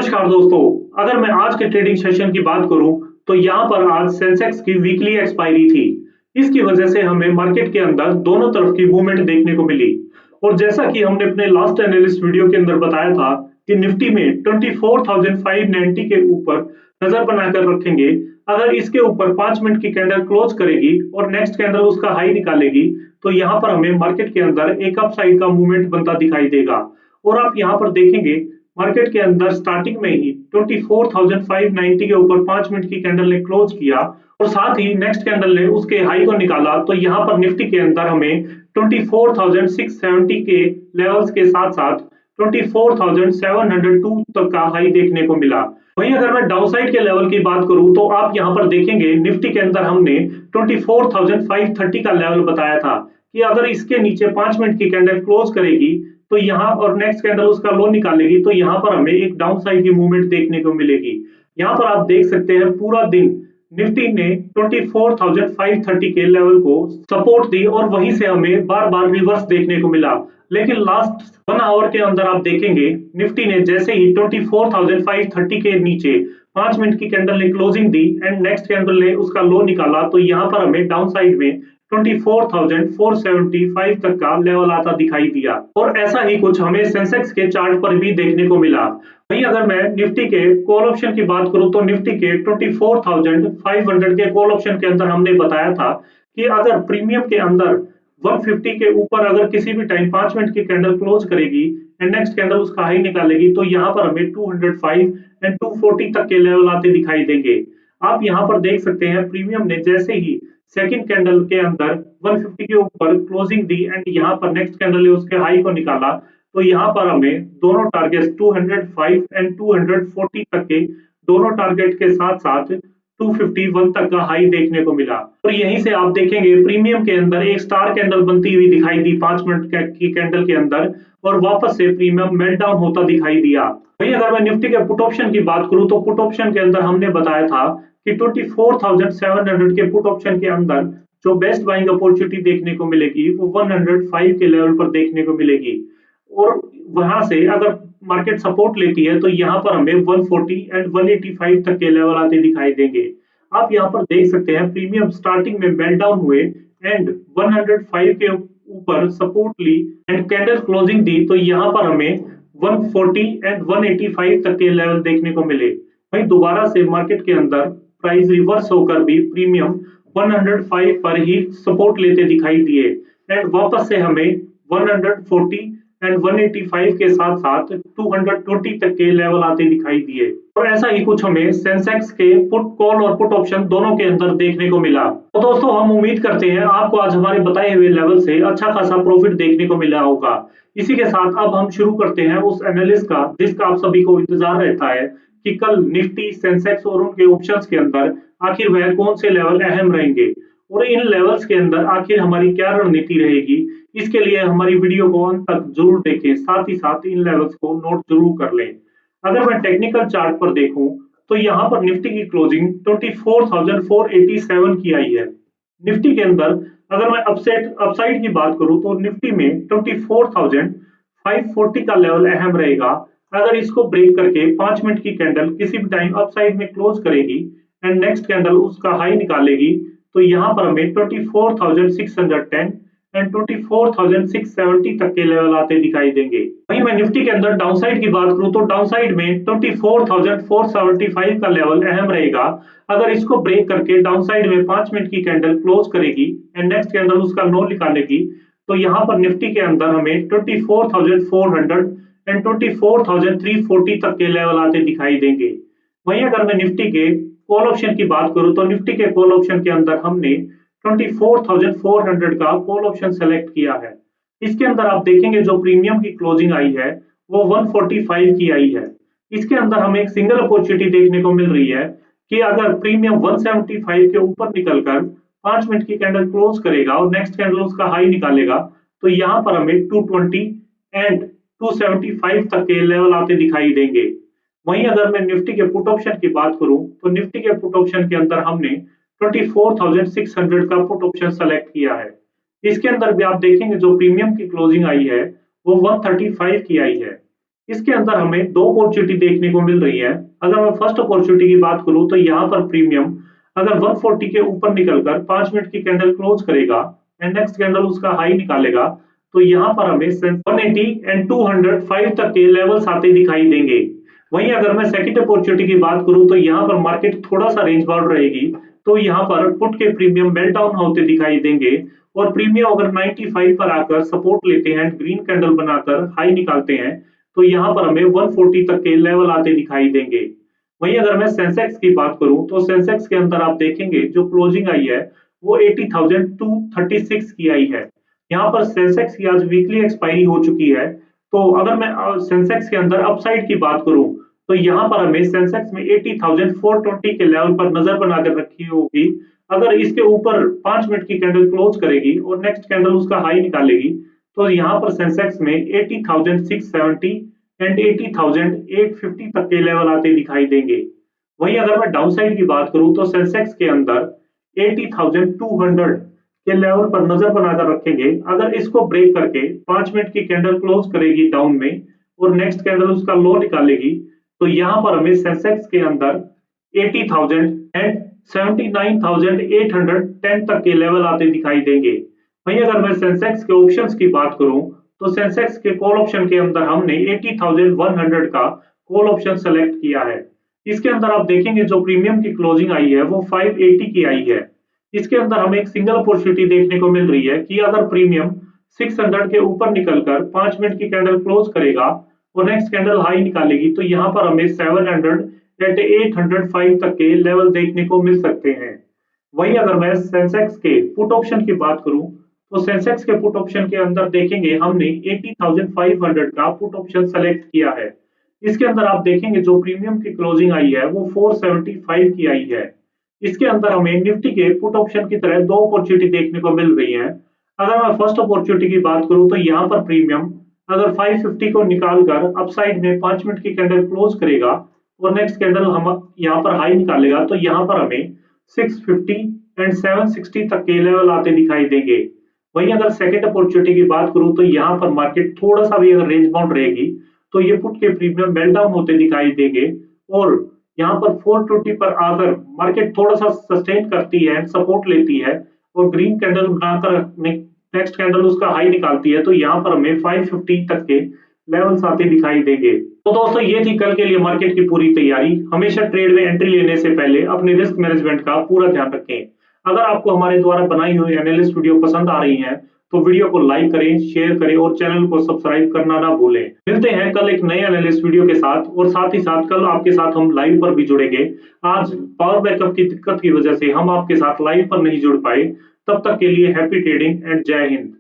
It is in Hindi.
नमस्कार दोस्तों। अगर मैं आज के ट्रेडिंग सेशन की बात करूं तो यहाँ पर आज सेंसेक्स की वीकली एक्सपायरी थी। इसकी वजह से हमें मार्केट के अंदर दोनों तरफ की मूवमेंट देखने को मिली। और जैसा कि हमने अपने लास्ट एनालिस्ट वीडियो के अंदर बताया था कि निफ्टी में 24,590 के ऊपर नजर बनाकर रखेंगे। अगर इसके ऊपर 5 मिनट की कैंडल क्लोज करेगी और नेक्स्ट कैंडल उसका हाई निकालेगी तो यहाँ पर हमें मार्केट के अंदर एक अप साइड का मूवमेंट बनता दिखाई देगा। और आप यहाँ पर देखेंगे मार्केट के अंदर स्टार्टिंग में ही 24,590 के ऊपर 5 मिनट की कैंडल ने क्लोज किया और साथ ही नेक्स्ट कैंडल ने उसके हाई को निकाला। तो यहाँ पर निफ्टी के अंदर हमें 24,670 के लेवल्स के साथ साथ 24,702 तक का हाई देखने को मिला। वहीं अगर मैं डाउनसाइड के लेवल की बात करूं तो आप यहाँ पर देखेंगे निफ्टी के अंदर हमने 24,530 का लेवल बताया था कि अगर इसके नीचे 5 मिनट की कैंडल क्लोज करेगी तो यहाँ और नेक्स्ट कैंडल उसका लो निकालेगी तो यहाँ पर हमें एक डाउन साइड की मूवमेंट देखने को मिलेगी। यहाँ पर आप देख सकते हैं पूरा दिन निफ्टी ने 24,530 के लेवल को सपोर्ट दी और वहीं से हमें बार बार रिवर्स देखने को मिला। लेकिन लास्ट 1 आवर के अंदर आप देखेंगे निफ्टी ने जैसे ही 24,530 के नीचे 5 मिनट की कैंडल ने closing the and next candle ने उसका लो निकाला तो यहाँ पर हमें डाउन साइड में 24,475 तक का लेवल आता दिखाई दिया। और ऐसा ही कुछ हमें सेंसेक्स के चार्ट पर भी देखने को मिला। वहीं अगर मैं निफ्टी के कॉल ऑप्शन की बात करूं तो निफ्टी के 24,500 के कॉल ऑप्शन के अंदर हमने बताया था कि अगर प्रीमियम के अंदर 150 के ऊपर अगर किसी भी टाइम 5 मिनट की कैंडल क्लोज करेगी एंड नेक्स्ट कैंडल उसका हाई निकालेगी तो यहाँ पर हमें 205 एंड 240 तक के लेवल आते दिखाई देंगे। आप यहाँ पर देख सकते हैं प्रीमियम ने जैसे ही सेकंड कैंडल के अंदर 150 के ऊपर क्लोजिंग दी एंड यहाँ पर नेक्स्ट कैंडल ने उसके हाई को निकाला तो यहाँ पर हमें दोनों टारगेट 205 एंड 240 तक के दोनों टारगेट के साथ साथ 251 तक का हाई देखने को मिला। और यहीं से आप देखेंगे प्रीमियम के अंदर एक स्टार कैंडल बनती हुई दिखाई दी 5 मिनट की कैंडल के अंदर और वापस से प्रीमियम मेल्टडाउन होता दिखाई दिया। वहीं अगर मैं निफ्टी के पुट ऑप्शन की बात करूं तो पुट ऑप्शन के अंदर हमने बताया था कि 24,700 के पुट ऑप्शन के अंदर जो बेस्ट बाइंग अपॉर्चुनिटी देखने को मिलेगी वो 105 के लेवल पर देखने को मिलेगी। और वहां से अगर मार्केट सपोर्ट लेती है तो यहाँ पर हमें 140 एंड 185 तक के लेवल आते दिखाई देंगे। आप यहाँ पर देख सकते हैं प्रीमियम स्टार्टिंग में मेल्टडाउन हुए एंड 105 के ऊपर सपोर्ट ली एंड कैंडल क्लोजिंग दी तो यहाँ पर हमें 140 एंड 185 तक के लेवल देखने को मिले। वहीं दोबारा से मार्केट के अंदर प्राइस रिवर्स होकर भी प्रीमियम 105 पर ही सपोर्ट लेते दिखाई दिए एंड वापस से हमें 140 एंड 185 के साथ साथ 220 तक के लेवल आते दिखाई दिए। और ऐसा ही कुछ हमें सेंसेक्स के पुट कॉल और पुट ऑप्शन दोनों के अंदर देखने को मिला। तो दोस्तों हम उम्मीद करते हैं आपको आज हमारे बताए हुए लेवल से अच्छा खासा प्रॉफिट देखने को मिला होगा। इसी के साथ अब हम शुरू करते हैं उस एनालिस्ट का जिसका आप सभी को इंतजार रहता है कि कल निफ्टी सेंसेक्स और उनके ऑप्शंस के अंदर आखिर वह कौन से लेवल अहम रहेंगे और इन लेवल्स के अंदर आखिर हमारी क्या रणनीति रहेगी। इसके लिए हमारी वीडियो को अंत तक जरूर देखें, साथ ही साथ इन लेवल्स को नोट जरूर कर लें। अगर मैं टेक्निकल चार्ट पर देखूं तो यहाँ पर निफ्टी की क्लोजिंग 24,487 की आई है। निफ्टी के अंदर अगर मैं अपसाइड की बात करूं तो निफ्टी में 24,540 का लेवल अहम रहेगा। अगर इसको ब्रेक करके 5 मिनट की कैंडल किसी भी टाइम अपसाइड में क्लोज करेगी एंड नेक्स्ट कैंडल उसका हाई निकालेगी तो यहाँ पर हमें 24,610 एंड 24,670 तक के लेवल आते दिखाई देंगे। वहीं मैं निफ्टी के अंदर डाउनसाइड की बात करूं तो डाउनसाइड में 24,475 का लेवल अहम रहेगा। अगर इसको ब्रेक करके डाउनसाइड में 5 मिनट की कैंडल क्लोज करेगी एंड नेक्स्ट कैंडल उसका लो निकालेगी तो यहाँ पर निफ्टी के अंदर हमें 24,400 एंड 24,340 तक के लेवल आते दिखाई देंगे। वहीं अगर मैं निफ्टी के कॉल ऑप्शन की बात करूं तो निफ्टी के कॉल ऑप्शन के अंदर हमने 24,400 का कॉल ऑप्शन सेलेक्ट किया है। इसके अंदर आप देखेंगे जो प्रीमियम की क्लोजिंग आई है वो 145 की आई है। इसके अंदर हमें एक सिंगल अपॉर्चुनिटी देखने को मिल रही है कि अगर प्रीमियम 175 के ऊपर निकलकर 5 मिनट की कैंडल क्लोज करेगा और नेक्स्ट कैंडल उसका हाई निकालेगा तो यहाँ पर हमें 220 एंड 275 तक के लेवल आते दिखाई देंगे। वहीं अगर मैं निफ्टी के पुट ऑप्शन की बात करूं तो निफ्टी के पुट ऑप्शन के अंदर हमने 24,600 का पुट ऑप्शन सेलेक्ट किया है। इसके अंदर भी आप देखेंगे जो प्रीमियम की क्लोजिंग आई है वो 135 की आई है। इसके अंदर हमें दो अपॉर्चुनिटी देखने को मिल रही है। अगर मैं फर्स्ट अपॉर्चुनिटी की बात करूं तो यहाँ पर प्रीमियम अगर 140 के ऊपर निकलकर 5 मिनट की कैंडल क्लोज करेगा एंड नेक्स्ट कैंडल उसका हाई निकालेगा, तो यहाँ पर हमें 180 एंड 205 तक के लेवल्स आते दिखाई देंगे। वहीं अगर मैं सेकंड अपॉर्चुनिटी की बात करूं तो यहाँ पर मार्केट थोड़ा सा रेंज बाउंड रहेगी, तो यहाँ पर पुट के प्रीमियम मेल्ट डाउन होते दिखाई देंगे और प्रीमियम अगर 95 पर आकर सपोर्ट लेते हैं, ग्रीन कैंडल बनाकर हाई निकालते हैं, तो यहाँ पर हमें 140 तक के लेवल आते दिखाई देंगे। वहीं अगर मैं सेंसेक्स की बात करूं तो सेंसेक्स के अंदर आप देखेंगे जो क्लोजिंग आई है वो 80,236 की आई है। यहाँ पर सेंसेक्स की आज वीकली एक्सपायरी हो चुकी है। तो अगर मैं सेंसेक्स के अंदर अपसाइड की बात करूं तो यहाँ पर हमें सेंसेक्स में 80,420 के लेवल पर नजर बनाकर रखी होगी। अगर इसके ऊपर 5 मिनट की कैंडल क्लोज करेगी और नेक्स्ट कैंडल उसका हाई निकालेगी, तो यहाँ पर सेंसेक्स में 80,670 एंड 80,850 तक के लेवल आते दिखाई देंगे। वहीं अगर मैं डाउन साइड की बात करूं तो सेंसेक्स के अंदर 80,200 के लेवल पर नजर बनाकर रखेंगे। अगर इसको ब्रेक करके 5 मिनट की कैंडल क्लोज करेगी डाउन में और नेक्स्ट कैंडल उसका लो निकालेगी, तो यहाँ पर हमें सेंसेक्स के अंदर 80,000 एंड 79,810 तक के लेवल आते दिखाई देंगे। वहीं अगर मैं सेंसेक्स के ऑप्शंस की बात करूं तो सेंसेक्स के कॉल ऑप्शन के अंदर हमने 80,100 का कॉल ऑप्शन सेलेक्ट किया है। इसके अंदर आप देखेंगे जो प्रीमियम की क्लोजिंग आई है वो 580 की आई है। इसके अंदर हमें एक सिंगल अपॉर्चुनिटी देखने को मिल रही है कि अगर प्रीमियम 600 के ऊपर निकलकर 5 मिनट की कैंडल क्लोज करेगा और नेक्स्ट कैंडल हाई निकालेगी, तो यहाँ पर हमें 700 एट 805 तक के लेवल देखने को मिल सकते हैं। वहीं अगर मैं सेंसेक्स के पुट ऑप्शन की बात करूं तो सेंसेक्स के पुट ऑप्शन के अंदर देखेंगे हमने 80,500 का पुट ऑप्शन सेलेक्ट किया है। इसके अंदर आप देखेंगे जो प्रीमियम की क्लोजिंग आई है वो 475 की आई है। इसके अंदर हमें निफ्टी के पुट ऑप्शन की तरह दो अपॉर्चुनिटी देखने को मिल रही है। अगर मैं फर्स्ट अपॉर्चुनिटी की बात करूं तो यहाँ पर प्रीमियम अगर 550 को निकालकर अपसाइड में 5 मिनट की कैंडल क्लोज करेगा और नेक्स्ट कैंडल हम यहाँ पर हाई निकालेगा, तो यहाँ पर हमें 650 एंड 760 तक के लेवल आते दिखाई देंगे। वहीं अगर सेकंड अपॉर्चुनिटी की बात करूं तो यहाँ पर मार्केट थोड़ा सा भी अगर रेंज बाउंड रहेगी तो ये पुट के प्रीमियम मेल्ट डाउन होते दिखाई देंगे और यहाँ पर 420 पर आकर मार्केट थोड़ा सा सस्टेन करती है, सपोर्ट लेती है और ग्रीन कैंडल बनाकर नेक्स्ट कैंडल उसका हाई निकालती है, तो यहाँ पर हमें 550 तक के लेवल्स आते दिखाई देंगे। तो दोस्तों ये थी कल के लिए मार्केट की पूरी तैयारी। हमेशा ट्रेड में एंट्री लेने से पहले अपने रिस्क मैनेजमेंट का पूरा ध्यान रखें। अगर आपको हमारे द्वारा बनाई हुई एनालिस्ट वीडियो पसंद आ रही हैं तो वीडियो को लाइक करें, शेयर करें और चैनल को सब्सक्राइब करना ना भूलें। मिलते हैं कल एक नए एनालिस्ट वीडियो के साथ और साथ ही साथ कल आपके साथ हम लाइव पर भी जुड़ेंगे। आज पावर बैकअप की दिक्कत की वजह से हम आपके साथ लाइव पर नहीं जुड़ पाए। तब तक के लिए हैप्पी ट्रेडिंग एंड जय हिंद।